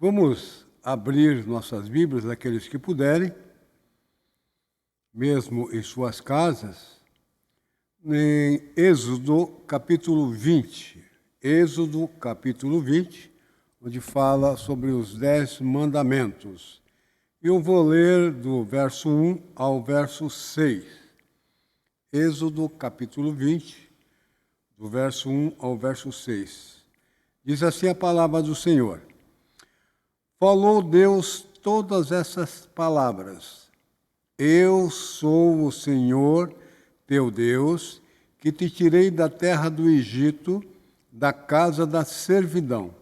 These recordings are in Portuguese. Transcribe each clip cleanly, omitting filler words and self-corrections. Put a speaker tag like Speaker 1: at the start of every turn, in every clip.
Speaker 1: Vamos abrir nossas Bíblias, aqueles que puderem, mesmo em suas casas, em Êxodo capítulo 20. Êxodo capítulo 20, onde fala sobre os 10 mandamentos. Eu vou ler do verso 1 ao verso 6. Êxodo capítulo 20, do verso 1 ao verso 6. Diz assim a palavra do Senhor. Falou Deus todas essas palavras. Eu sou o Senhor, teu Deus, que te tirei da terra do Egito, da casa da servidão.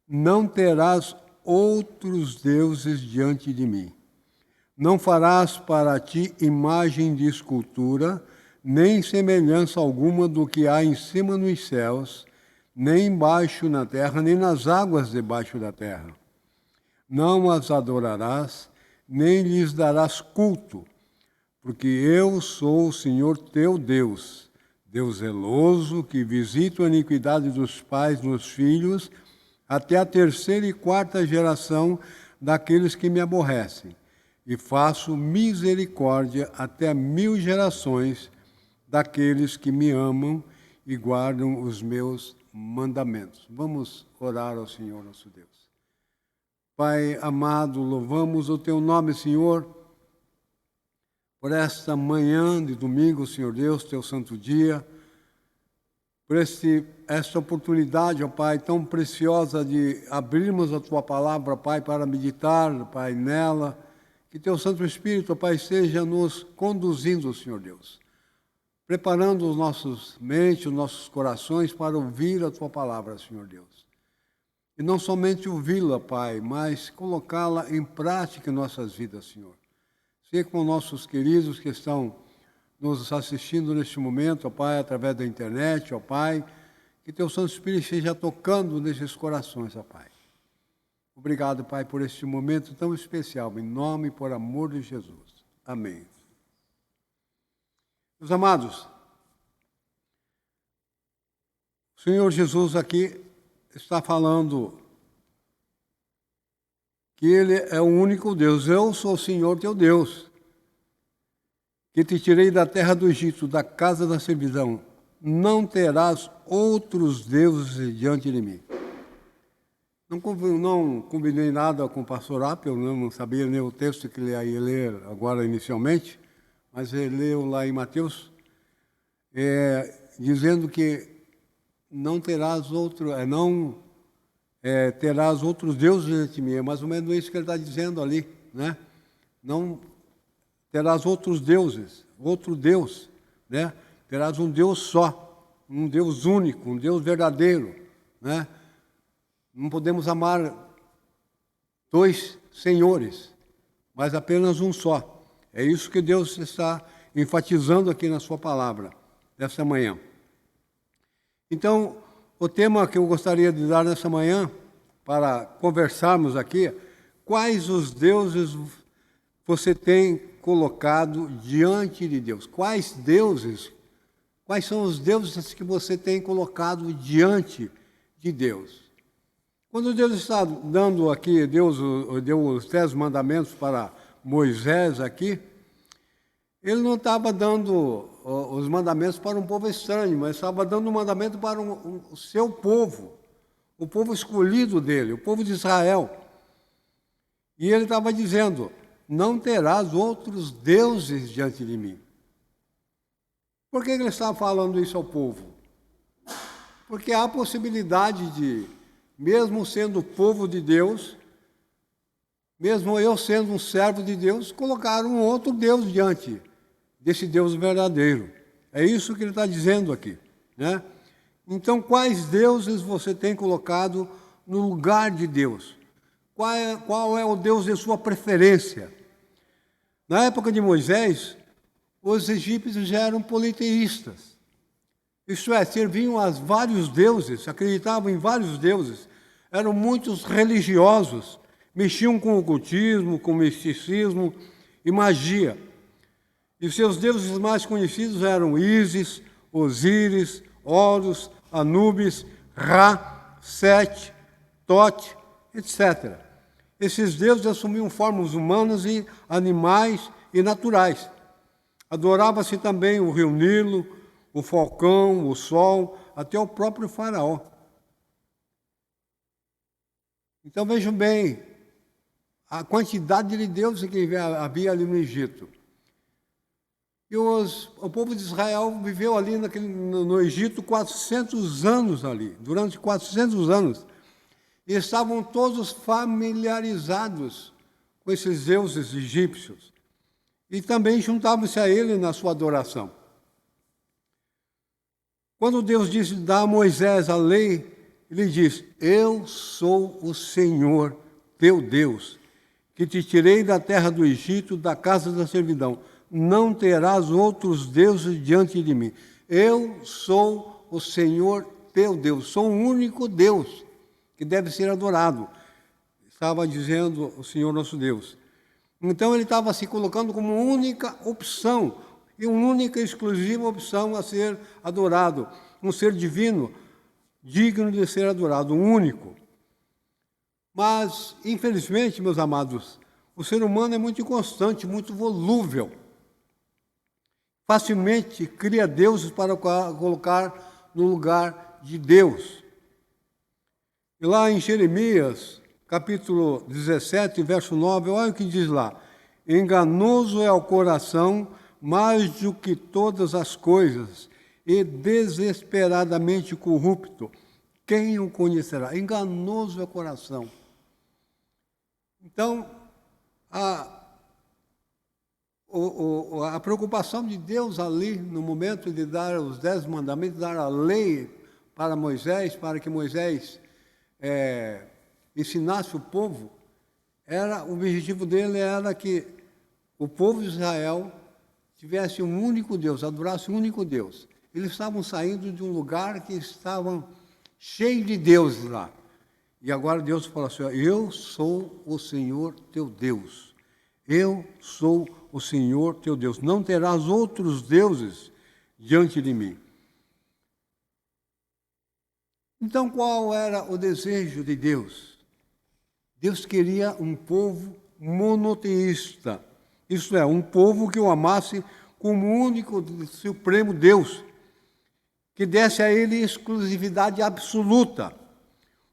Speaker 1: Não terás outros deuses diante de mim. Não farás para ti imagem de escultura, nem semelhança alguma do que há em cima nos céus, nem embaixo na terra, nem nas águas debaixo da terra. Não as adorarás, nem lhes darás culto, porque eu sou o Senhor teu Deus, Deus zeloso, que visita a iniquidade dos pais nos filhos, até a 3ª e 4ª geração daqueles que me aborrecem, e faço misericórdia até 1000 gerações daqueles que me amam e guardam os meus mandamentos. Vamos orar ao Senhor nosso Deus. Pai amado, louvamos o teu nome, Senhor, por esta manhã de domingo, Senhor Deus, teu santo dia, por esta oportunidade, ó Pai, tão preciosa de abrirmos a tua palavra, Pai, para meditar, Pai, nela. Que teu Santo Espírito, ó Pai, esteja nos conduzindo, Senhor Deus, preparando os nossos mentes, os nossos corações para ouvir a tua palavra, Senhor Deus. E não somente ouvi-la, Pai, mas colocá-la em prática em nossas vidas, Senhor. Seja com nossos queridos que estão nos assistindo neste momento, ó Pai, através da internet, ó Pai, que teu Santo Espírito esteja tocando nesses corações, ó Pai. Obrigado, Pai, por este momento tão especial, em nome e por amor de Jesus. Amém. Meus amados, o Senhor Jesus aqui está falando que Ele é o único Deus. Eu sou o Senhor teu Deus, que te tirei da terra do Egito, da casa da servidão. Não terás outros deuses diante de mim. Não combinei nada com o pastor Apple, não sabia nem o texto que ele ia ler agora inicialmente, mas ele leu lá em Mateus, dizendo que não terás terás outros deuses diante de mim. É mais ou menos isso que ele está dizendo ali, né? Não terás outros deuses, outro Deus, né? Terás um Deus só, um Deus único, um Deus verdadeiro, né? Não podemos amar 2 senhores, mas apenas um só. É isso que Deus está enfatizando aqui na sua palavra, nessa manhã. Então, o tema que eu gostaria de dar nessa manhã, para conversarmos aqui, quais os deuses você tem colocado diante de Deus? Quais são os deuses que você tem colocado diante de Deus? Quando Deus está dando aqui, Deus deu os 10 mandamentos para Moisés aqui, Ele não estava dando os mandamentos para um povo estranho, mas estava dando um mandamento para o seu povo, o povo escolhido dele, o povo de Israel. E Ele estava dizendo, não terás outros deuses diante de mim. Por que Ele estava falando isso ao povo? Porque há a possibilidade de, mesmo sendo povo de Deus, mesmo eu sendo um servo de Deus, colocar um outro Deus diante desse Deus verdadeiro. É isso que ele está dizendo aqui, né? Então, quais deuses você tem colocado no lugar de Deus? Qual é o Deus de sua preferência? Na época de Moisés, os egípcios já eram politeístas. Isto é, serviam a vários deuses, acreditavam em vários deuses, eram muitos religiosos, mexiam com o ocultismo, com o misticismo e magia. E seus deuses mais conhecidos eram Ísis, Osíris, Horus, Anubis, Ra, Sete, Tote, etc. Esses deuses assumiam formas humanas e animais e naturais. Adorava-se também o rio Nilo, o falcão, o sol, até o próprio faraó. Então vejam bem a quantidade de deuses que havia ali no Egito. E o povo de Israel viveu ali no Egito 400 anos ali, durante 400 anos. E estavam todos familiarizados com esses deuses egípcios. E também juntavam-se a ele na sua adoração. Quando Deus dá a Moisés a lei, ele diz: eu sou o Senhor, teu Deus, que te tirei da terra do Egito, da casa da servidão. Não terás outros deuses diante de mim. Eu sou o Senhor, teu Deus. Sou o único Deus que deve ser adorado. Estava dizendo o Senhor nosso Deus. Então ele estava se colocando como única opção, e uma única e exclusiva opção a ser adorado. Um ser divino, digno de ser adorado, único. Mas, infelizmente, meus amados, o ser humano é muito inconstante, muito volúvel. Facilmente cria deuses para colocar no lugar de Deus. E lá em Jeremias, capítulo 17, verso 9, olha o que diz lá: enganoso é o coração mais do que todas as coisas, e desesperadamente corrupto. Quem o conhecerá? Enganoso é o coração. Então, a preocupação de Deus ali, no momento de dar os 10 mandamentos, dar a lei para Moisés, para que Moisés ensinasse o povo, o objetivo dele era que o povo de Israel tivesse um único Deus, adorasse um único Deus. Eles estavam saindo de um lugar que estavam cheio de deuses lá. E agora Deus falou assim: eu sou o Senhor teu Deus. Eu sou o Senhor teu Deus. Não terás outros deuses diante de mim. Então, qual era o desejo de Deus? Deus queria um povo monoteísta. Isto é, um povo que o amasse como único, supremo Deus, que desse a ele exclusividade absoluta.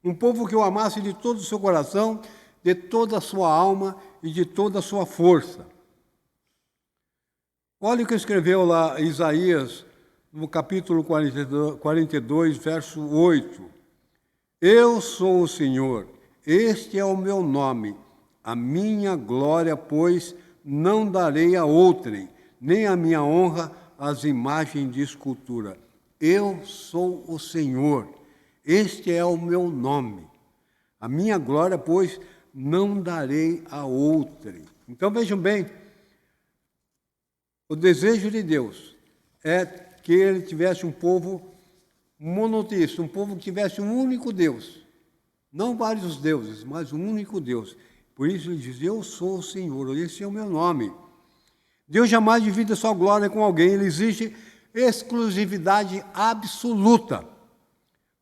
Speaker 1: Um povo que o amasse de todo o seu coração, de toda a sua alma e de toda a sua força. Olha o que escreveu lá Isaías, no capítulo 42, verso 8. Eu sou o Senhor, este é o meu nome, a minha glória, pois, não darei a outrem, nem a minha honra às imagens de escultura. Eu sou o Senhor, este é o meu nome. A minha glória, pois, não darei a outrem. Então vejam bem, o desejo de Deus é que ele tivesse um povo monoteísta, um povo que tivesse um único Deus. Não vários deuses, mas um único Deus. Por isso ele diz: eu sou o Senhor, esse é o meu nome. Deus jamais divide a sua glória com alguém, ele exige exclusividade absoluta.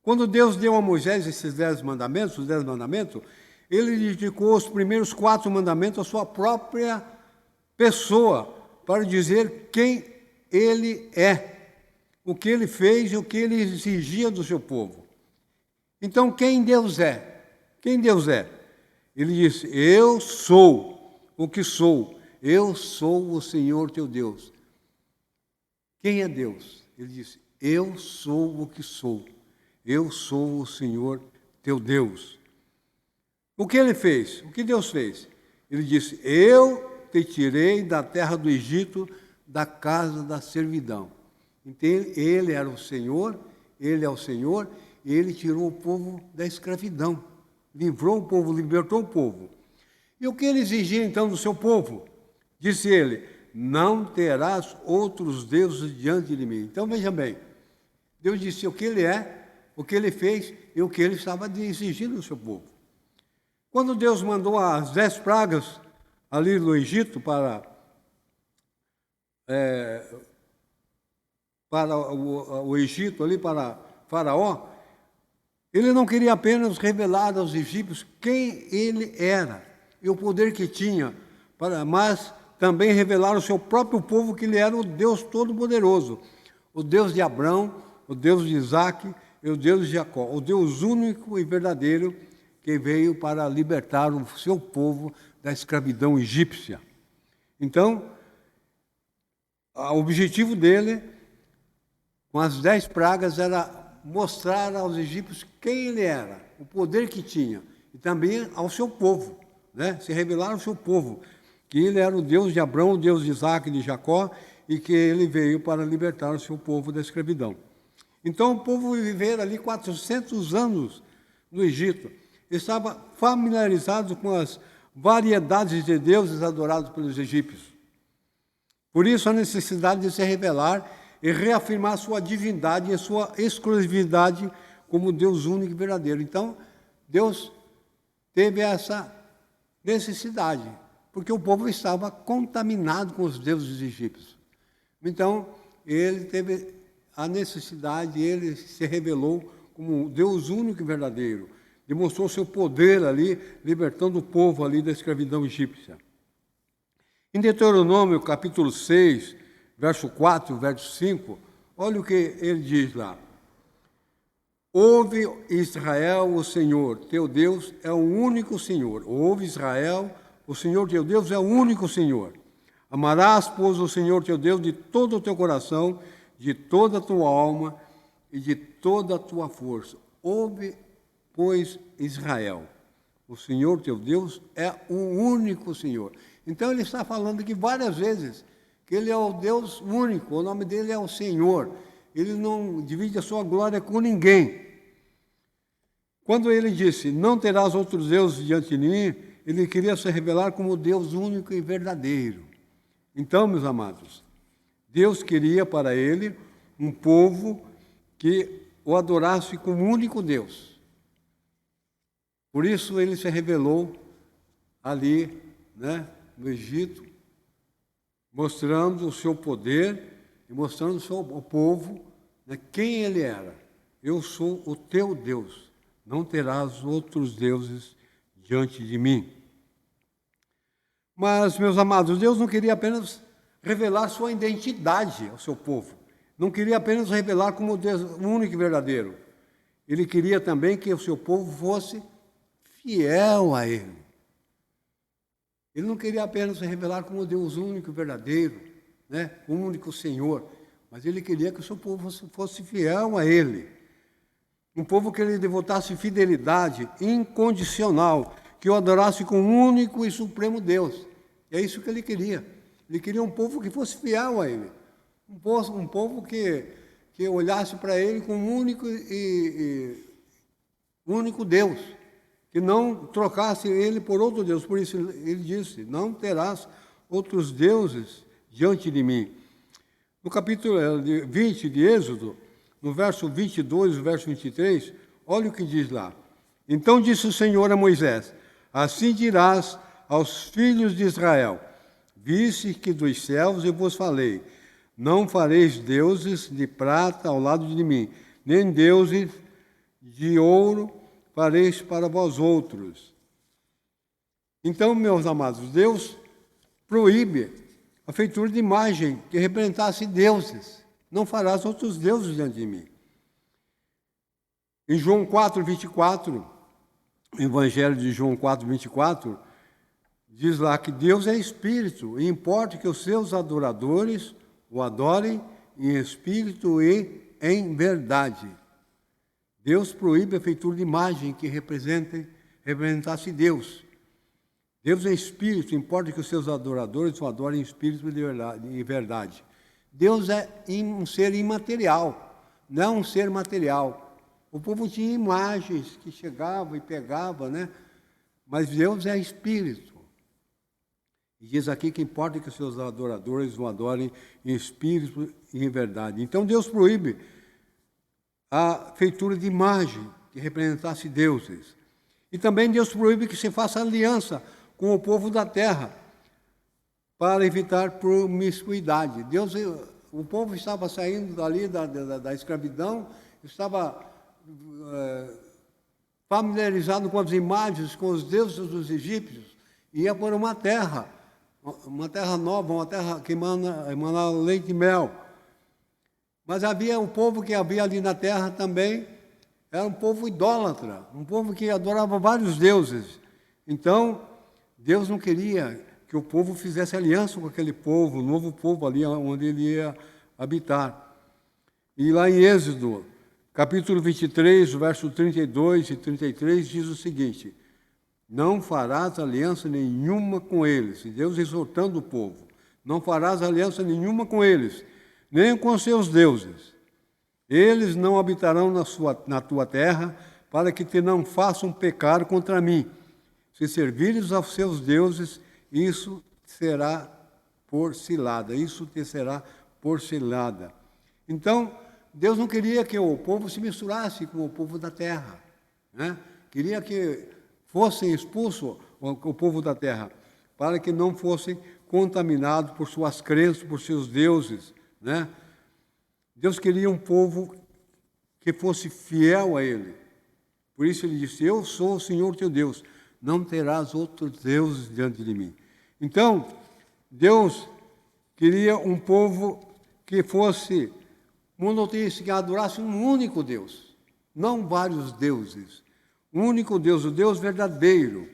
Speaker 1: Quando Deus deu a Moisés esses 10 mandamentos, os 10 mandamentos, ele dedicou os primeiros 4 mandamentos à sua própria pessoa, para dizer quem ele é, o que ele fez e o que ele exigia do seu povo. Então, quem Deus é? Quem Deus é? Ele disse: eu sou o que sou, eu sou o Senhor teu Deus. Quem é Deus? Ele disse: eu sou o que sou, eu sou o Senhor teu Deus. O que ele fez? O que Deus fez? Ele disse: eu te tirei da terra do Egito, da casa da servidão. Então, ele era o Senhor, ele é o Senhor, e ele tirou o povo da escravidão, livrou o povo, libertou o povo. E o que ele exigia então do seu povo? Disse ele: não terás outros deuses diante de mim. Então veja bem, Deus disse o que ele é, o que ele fez e o que ele estava exigindo do seu povo. Quando Deus mandou as 10 pragas ali no Egito para o Egito, ali para Faraó, Ele não queria apenas revelar aos egípcios quem ele era e o poder que tinha, mas também revelar ao seu próprio povo que ele era o Deus Todo-Poderoso, o Deus de Abraão, o Deus de Isaac e o Deus de Jacó, o Deus único e verdadeiro que veio para libertar o seu povo da escravidão egípcia. Então, o objetivo dele, com as 10 pragas, era mostrar aos egípcios quem ele era, o poder que tinha, e também ao seu povo, né? Se revelar ao seu povo, que ele era o Deus de Abraão, o Deus de Isaac e de Jacó, e que ele veio para libertar o seu povo da escravidão. Então o povo viveu ali 400 anos no Egito, estava familiarizado com as variedades de deuses adorados pelos egípcios. Por isso a necessidade de se revelar e reafirmar sua divindade e sua exclusividade como Deus único e verdadeiro. Então, Deus teve essa necessidade, porque o povo estava contaminado com os deuses egípcios. Então, ele teve a necessidade, ele se revelou como Deus único e verdadeiro. Demonstrou seu poder ali, libertando o povo ali da escravidão egípcia. Em Deuteronômio, capítulo 6, verso 4, verso 5, olha o que ele diz lá. Ouve, Israel, o Senhor, teu Deus é o único Senhor. Ouve, Israel, o Senhor teu Deus é o único Senhor. Amarás, pois, o Senhor teu Deus de todo o teu coração, de toda a tua alma e de toda a tua força. Ouve, pois, Israel, o Senhor teu Deus é o único Senhor. Então ele está falando aqui várias vezes que ele é o Deus único, o nome dele é o Senhor. Ele não divide a sua glória com ninguém. Quando ele disse, não terás outros deuses diante de mim, ele queria se revelar como Deus único e verdadeiro. Então, meus amados, Deus queria para ele um povo que o adorasse como único Deus. Por isso ele se revelou ali, né, no Egito, mostrando o seu poder e mostrando ao povo, né, quem ele era. Eu sou o teu Deus, não terás outros deuses diante de mim. Mas, meus amados, Deus não queria apenas revelar sua identidade ao seu povo. Não queria apenas revelar como Deus único e verdadeiro. Ele queria também que o seu povo fosse fiel a Ele. Ele não queria apenas se revelar como Deus único e verdadeiro, né? O único Senhor, mas ele queria que o seu povo fosse fiel a Ele. Um povo que ele devotasse fidelidade incondicional, que o adorasse como único e supremo Deus. É isso que ele queria. Ele queria um povo que fosse fiel a Ele. Um povo que olhasse para Ele como único único Deus. Que não trocasse ele por outro Deus. Por isso ele disse, não terás outros deuses diante de mim. No capítulo 20 de Êxodo, no verso 22 e verso 23, olha o que diz lá. Então disse o Senhor a Moisés, assim dirás aos filhos de Israel, viste que dos céus eu vos falei, não fareis deuses de prata ao lado de mim, nem deuses de ouro fareis para vós outros. Então, meus amados, Deus proíbe a feitura de imagem que representasse deuses. Não farás outros deuses diante de mim. Em João 4, 24, o Evangelho de João 4, 24, diz lá que Deus é Espírito, e importa que os seus adoradores o adorem em espírito e em verdade. Deus proíbe a feitura de imagem que representasse Deus. Deus é Espírito, importa que os seus adoradores o adorem em espírito e verdade. Deus é um ser imaterial, não um ser material. O povo tinha imagens que chegavam e pegavam, né? Mas Deus é Espírito. E diz aqui que importa que os seus adoradores o adorem em espírito e em verdade. Então Deus proíbe a feitura de imagem que representasse deuses. E também Deus proíbe que se faça aliança com o povo da terra para evitar promiscuidade. O povo estava saindo dali da escravidão, estava familiarizado com as imagens, com os deuses dos egípcios, ia por uma terra nova, uma terra que emana leite e mel. Mas havia um povo que havia ali na terra também, era um povo idólatra, um povo que adorava vários deuses. Então, Deus não queria que o povo fizesse aliança com aquele povo, o novo povo ali onde ele ia habitar. E lá em Êxodo, capítulo 23, verso 32 e 33, diz o seguinte: não farás aliança nenhuma com eles. E Deus exortando o povo: não farás aliança nenhuma com eles, nem com seus deuses. Eles não habitarão na tua terra, para que te não façam pecar contra mim. Se servires aos seus deuses, isso será por cilada. Isso te será por cilada. Então, Deus não queria que o povo se misturasse com o povo da terra, né? Queria que fossem expulsos o povo da terra, para que não fossem contaminados por suas crenças, por seus deuses, né? Deus queria um povo que fosse fiel a Ele. Por isso Ele disse: eu sou o Senhor teu Deus, não terás outros deuses diante de mim. Então, Deus queria um povo que fosse monoteísta, que adorasse um único Deus, não vários deuses. Um único Deus, o Deus verdadeiro.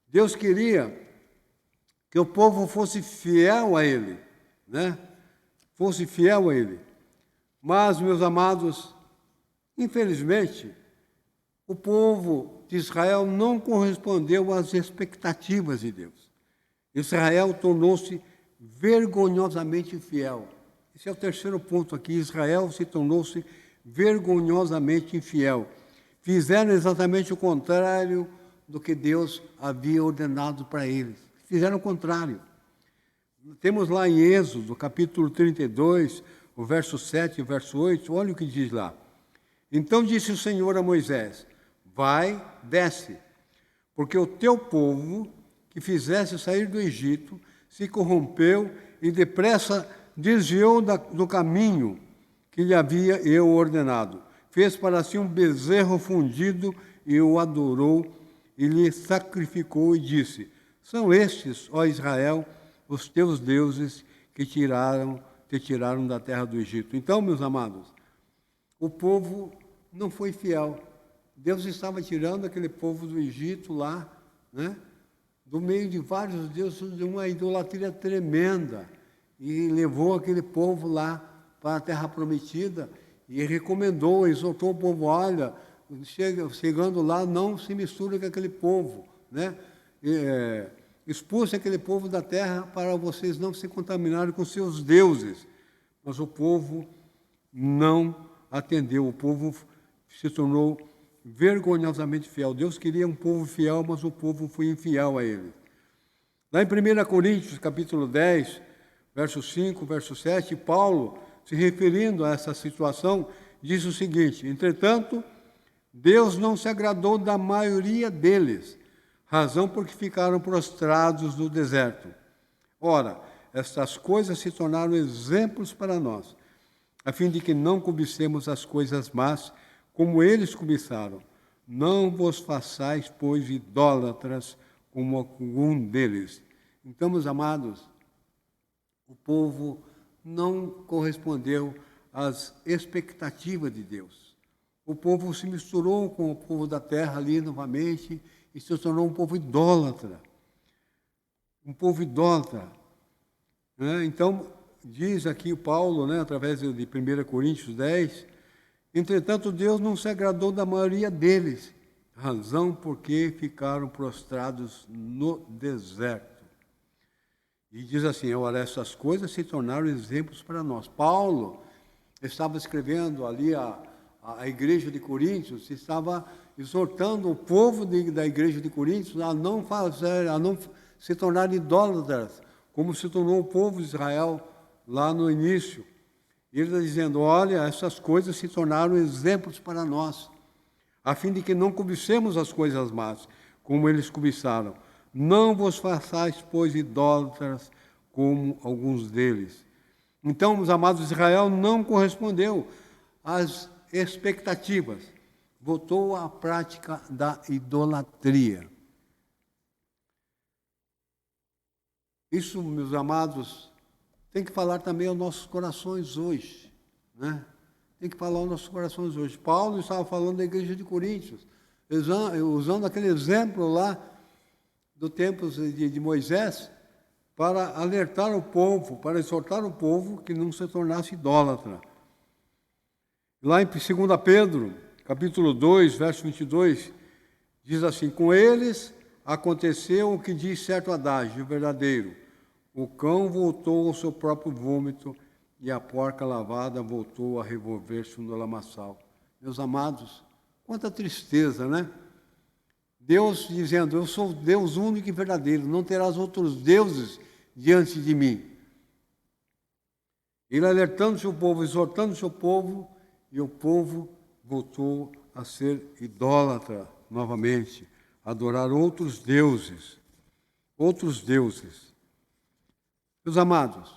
Speaker 1: Deus queria que o povo fosse fiel a Ele, né? Fosse fiel a Ele. Mas, meus amados, infelizmente, o povo de Israel não correspondeu às expectativas de Deus. Israel tornou-se vergonhosamente infiel. Esse é o terceiro ponto aqui. Israel se tornou-se vergonhosamente infiel. Fizeram exatamente o contrário do que Deus havia ordenado para eles. Fizeram o contrário. Temos lá em Êxodo, capítulo 32, o verso 7 e o verso 8, olha o que diz lá. Então disse o Senhor a Moisés: vai, desce, porque o teu povo, que fizeste sair do Egito, se corrompeu e depressa desviou do caminho que lhe havia eu ordenado. Fez para si um bezerro fundido e o adorou e lhe sacrificou e disse: são estes, ó Israel, os teus deuses que te tiraram da terra do Egito. Então, meus amados, o povo não foi fiel. Deus estava tirando aquele povo do Egito lá, né? Do meio de vários deuses, de uma idolatria tremenda, e levou aquele povo lá para a terra prometida e recomendou, exortou o povo: olha, chegando lá, não se misture com aquele povo, né? Expulse aquele povo da terra para vocês não se contaminarem com seus deuses. Mas o povo não atendeu, o povo se tornou vergonhosamente fiel. Deus queria um povo fiel, mas o povo foi infiel a Ele. Lá em 1 Coríntios, capítulo 10, verso 5, verso 7, Paulo, se referindo a essa situação, diz o seguinte: entretanto, Deus não se agradou da maioria deles, razão porque ficaram prostrados no deserto. Ora, estas coisas se tornaram exemplos para nós, a fim de que não cobicemos as coisas más, como eles cobiçaram. Não vos façais, pois, idólatras, como algum deles. Então, meus amados, o povo não correspondeu às expectativas de Deus. O povo se misturou com o povo da terra ali novamente e se tornou um povo idólatra. Um povo idólatra. Né? Então, diz aqui o Paulo, né, através de 1 Coríntios 10, entretanto, Deus não se agradou da maioria deles, razão porque ficaram prostrados no deserto. E diz assim: ora, essas coisas se tornaram exemplos para nós. Paulo estava escrevendo ali a igreja de Coríntios, estava exortando o povo da igreja de Coríntios a não se tornar idólatras, como se tornou o povo de Israel lá no início. Ele está dizendo: olha, essas coisas se tornaram exemplos para nós, a fim de que não cobicemos as coisas más, como eles cobiçaram. Não vos façais, pois, idólatras, como alguns deles. Então, os amados, Israel não correspondeu às expectativas. voltou à prática da idolatria. Isso, meus amados, tem que falar também aos nossos corações hoje, né? Tem que falar aos nossos corações hoje. Paulo estava falando da igreja de Coríntios, usando aquele exemplo lá do tempo de Moisés, para alertar o povo, para exortar o povo que não se tornasse idólatra. Lá em 2 Pedro, capítulo 2, verso 22, diz assim: com eles aconteceu o que diz certo adágio verdadeiro: o cão voltou ao seu próprio vômito e a porca lavada voltou a revolver-se no lamaçal. Meus amados, quanta tristeza, né? Deus dizendo: eu sou Deus único e verdadeiro, não terás outros deuses diante de mim. Ele alertando o seu povo, exortando o seu povo, e o povo voltou a ser idólatra novamente, adorar outros deuses. Outros deuses. Meus amados,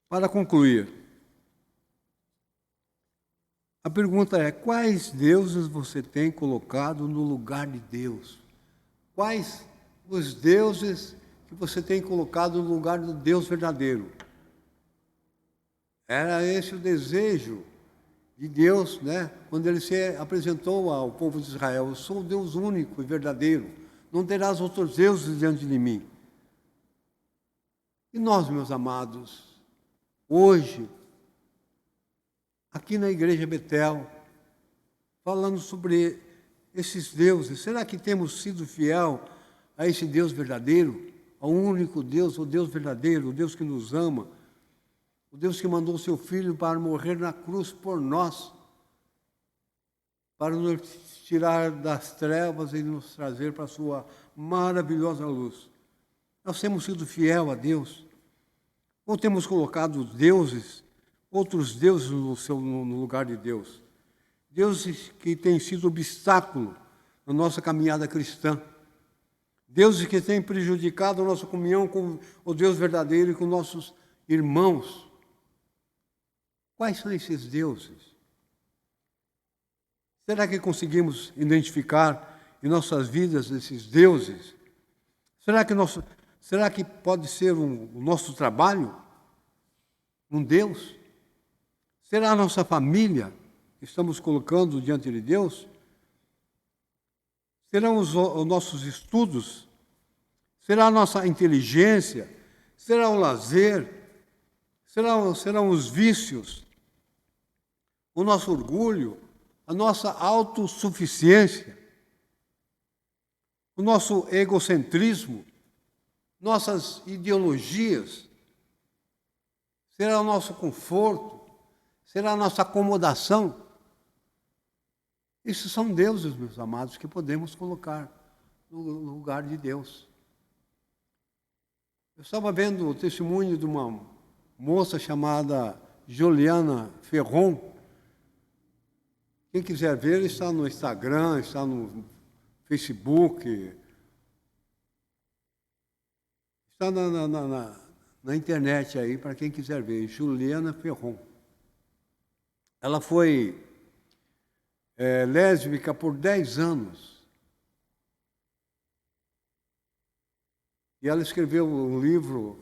Speaker 1: para concluir, a pergunta é: quais deuses você tem colocado no lugar de Deus? Quais os deuses que você tem colocado no lugar do Deus verdadeiro? Era esse o desejo de Deus, né? Quando ele se apresentou ao povo de Israel: eu sou o Deus único e verdadeiro, não terás outros deuses diante de mim. E nós, meus amados, hoje, aqui na Igreja Betel, falando sobre esses deuses, será que temos sido fiel a esse Deus verdadeiro, ao único Deus, o Deus verdadeiro, o Deus que nos ama, o Deus que mandou o seu Filho para morrer na cruz por nós, para nos tirar das trevas e nos trazer para a sua maravilhosa luz? Nós temos sido fiel a Deus? Ou temos colocado deuses, outros deuses no lugar de Deus? Deuses que têm sido obstáculo na nossa caminhada cristã. Deuses que têm prejudicado a nossa comunhão com o Deus verdadeiro e com nossos irmãos. Quais são esses deuses? Será que conseguimos identificar em nossas vidas esses deuses? Será que pode ser o nosso trabalho um Deus? Será a nossa família que estamos colocando diante de Deus? Serão os nossos estudos? Será a nossa inteligência? Será o lazer? Serão os vícios? O nosso orgulho? A nossa autossuficiência? O nosso egocentrismo? Nossas ideologias? Será o nosso conforto? Será a nossa acomodação? Esses são deuses, meus amados, que podemos colocar no lugar de Deus. Eu estava vendo o testemunho de uma moça chamada Juliana Ferron. Quem quiser ver, está no Instagram, está no Facebook, está na internet aí, para quem quiser ver, Juliana Ferron. Ela foi lésbica por 10 anos. E ela escreveu um livro,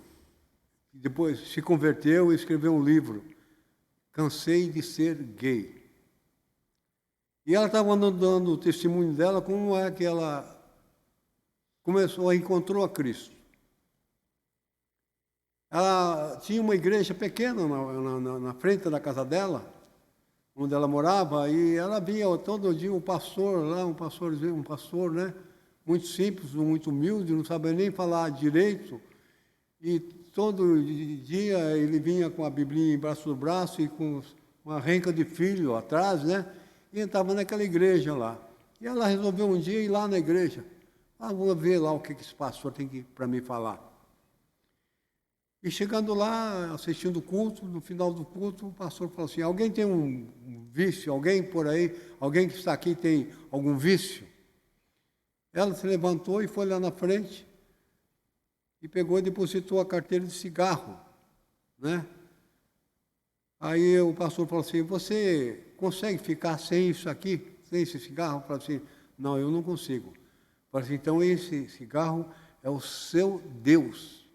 Speaker 1: depois se converteu e escreveu um livro, Cansei de Ser Gay. E ela estava dando o testemunho dela, como é que ela encontrou a Cristo. Ela tinha uma igreja pequena na frente da casa dela, onde ela morava, e ela via todo dia um pastor lá, um pastor, né? Muito simples, muito humilde, não sabia nem falar direito. E todo dia ele vinha com a Biblinha embaixo do braço e com uma renca de filho atrás, né? E estava naquela igreja lá. E ela resolveu um dia ir lá na igreja. Vou ver lá o que esse pastor tem para me falar. E chegando lá, assistindo o culto, no final do culto, o pastor falou assim: alguém tem um vício? Alguém por aí, alguém que está aqui tem algum vício? Ela se levantou e foi lá na frente e pegou e depositou a carteira de cigarro, né? Aí o pastor falou assim, você consegue ficar sem isso aqui, sem esse cigarro? Eu falei assim, não, eu não consigo. Eu falei assim, então esse cigarro é o seu Deus.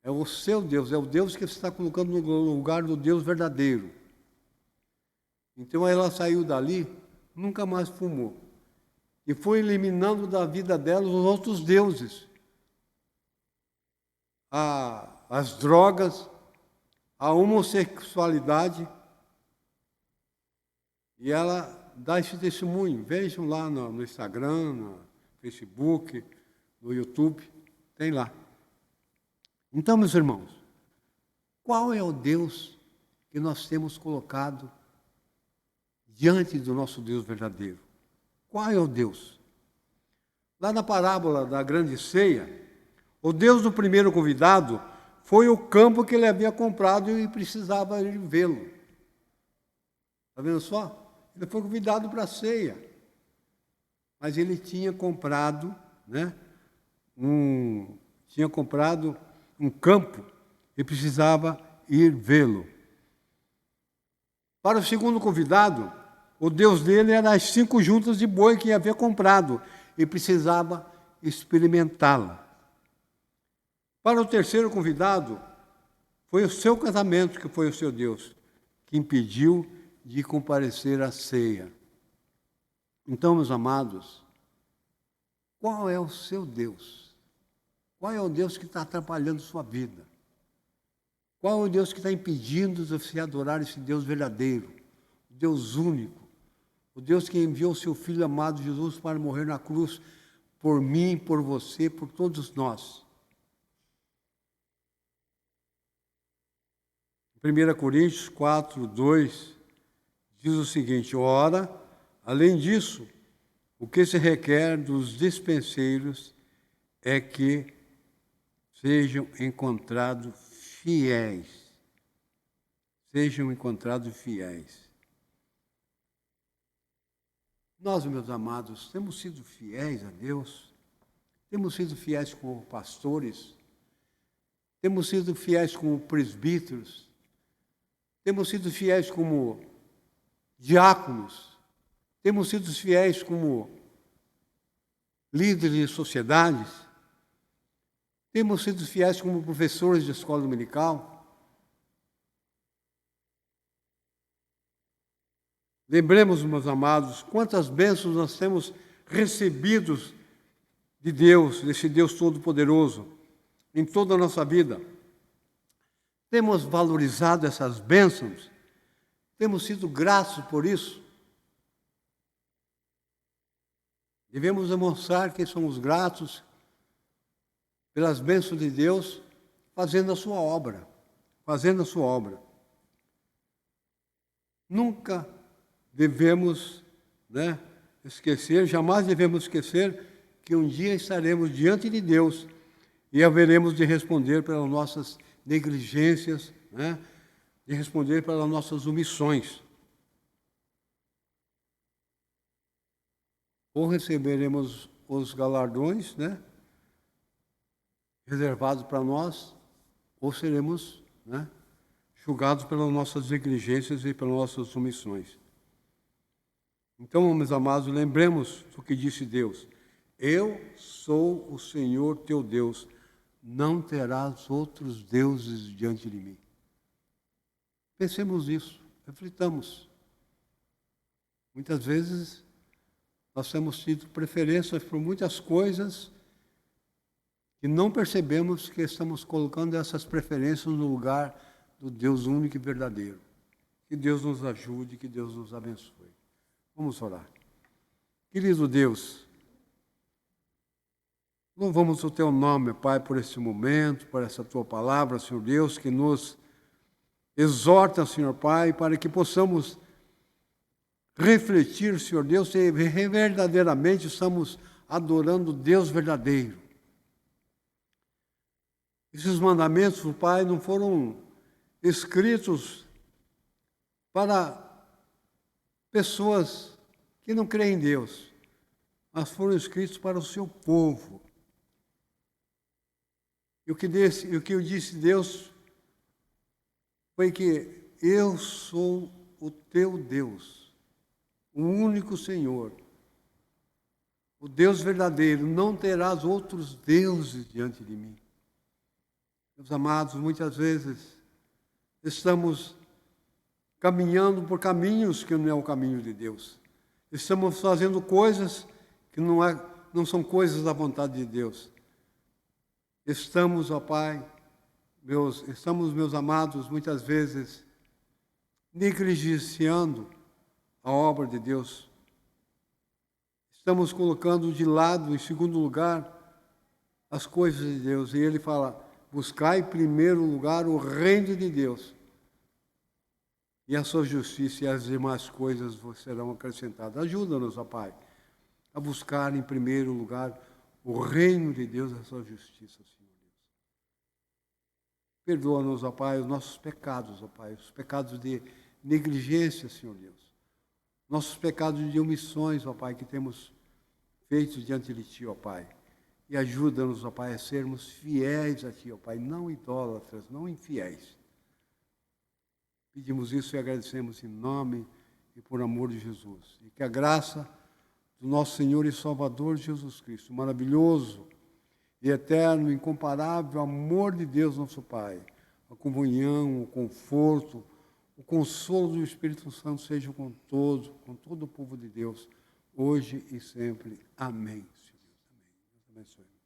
Speaker 1: É o seu Deus, é o Deus que você está colocando no lugar do Deus verdadeiro. Então ela saiu dali, nunca mais fumou. E foi eliminando da vida dela os outros deuses. As drogas, a homossexualidade. E ela dá esse testemunho. Vejam lá no Instagram, no Facebook, no YouTube, tem lá. Então, meus irmãos, qual é o Deus que nós temos colocado diante do nosso Deus verdadeiro? Qual é o Deus? Lá na parábola da grande ceia, o Deus do primeiro convidado foi o campo que ele havia comprado e precisava ir vê-lo. Está vendo só? Ele foi convidado para a ceia. Mas ele tinha comprado, tinha comprado um campo e precisava ir vê-lo. Para o segundo convidado, o Deus dele era as 5 juntas de boi que havia comprado e precisava experimentá-la. Para o terceiro convidado, foi o seu casamento que foi o seu Deus, que impediu de comparecer à ceia. Então, meus amados, qual é o seu Deus? Qual é o Deus que está atrapalhando sua vida? Qual é o Deus que está impedindo de você adorar esse Deus verdadeiro, o Deus único, o Deus que enviou o seu Filho amado Jesus para morrer na cruz por mim, por você, por todos nós? 1 Coríntios 4, 2, diz o seguinte: ora, além disso, o que se requer dos dispenseiros é que sejam encontrados fiéis. Sejam encontrados fiéis. Nós, meus amados, temos sido fiéis a Deus, temos sido fiéis como pastores, temos sido fiéis como presbíteros, temos sido fiéis como diáconos, temos sido fiéis como líderes de sociedades, temos sido fiéis como professores de escola dominical. Lembremos, meus amados, quantas bênçãos nós temos recebidos de Deus, desse Deus Todo-Poderoso, em toda a nossa vida. Temos valorizado essas bênçãos, temos sido gratos por isso. Devemos demonstrar que somos gratos pelas bênçãos de Deus, fazendo a sua obra, fazendo a sua obra. Nunca devemos esquecer, jamais devemos esquecer que um dia estaremos diante de Deus e haveremos de responder pelas nossas negligências, de responder pelas nossas omissões. Ou receberemos os galardões, reservados para nós, ou seremos julgados pelas nossas negligências e pelas nossas omissões. Então, meus amados, lembremos do que disse Deus: eu sou o Senhor teu Deus, não terás outros deuses diante de mim. Pensemos nisso, reflitamos. Muitas vezes nós temos tido preferências por muitas coisas e não percebemos que estamos colocando essas preferências no lugar do Deus único e verdadeiro. Que Deus nos ajude, que Deus nos abençoe. Vamos orar. Querido Deus, louvamos o teu nome, Pai, por esse momento, por essa tua palavra, Senhor Deus, que nos exorta, Senhor Pai, para que possamos refletir, Senhor Deus, se verdadeiramente estamos adorando o Deus verdadeiro. Esses mandamentos, Pai, não foram escritos para pessoas que não creem em Deus, mas foram escritos para o seu povo. E o que disse Deus foi que eu sou o teu Deus, o único Senhor, o Deus verdadeiro, não terás outros deuses diante de mim. Meus amados, muitas vezes estamos caminhando por caminhos que não é o caminho de Deus. Estamos fazendo coisas que não são coisas da vontade de Deus. Estamos, ó Pai, meus amados, muitas vezes negligenciando a obra de Deus. Estamos colocando de lado, em segundo lugar, as coisas de Deus. E ele fala, buscai em primeiro lugar o reino de Deus. E a sua justiça e as demais coisas serão acrescentadas. Ajuda-nos, ó Pai, a buscar em primeiro lugar o reino de Deus e a sua justiça, Senhor Deus. Perdoa-nos, ó Pai, os nossos pecados, ó Pai, os pecados de negligência, Senhor Deus. Nossos pecados de omissões, ó Pai, que temos feito diante de Ti, ó Pai. E ajuda-nos, ó Pai, a sermos fiéis a Ti, ó Pai, não idólatras, não infiéis. Pedimos isso e agradecemos em nome e por amor de Jesus. E que a graça do nosso Senhor e Salvador Jesus Cristo, maravilhoso e eterno, incomparável amor de Deus, nosso Pai, a comunhão, o conforto, o consolo do Espírito Santo seja com todo o povo de Deus, hoje e sempre. Amém. Senhor Deus. Amém. Deus abençoe.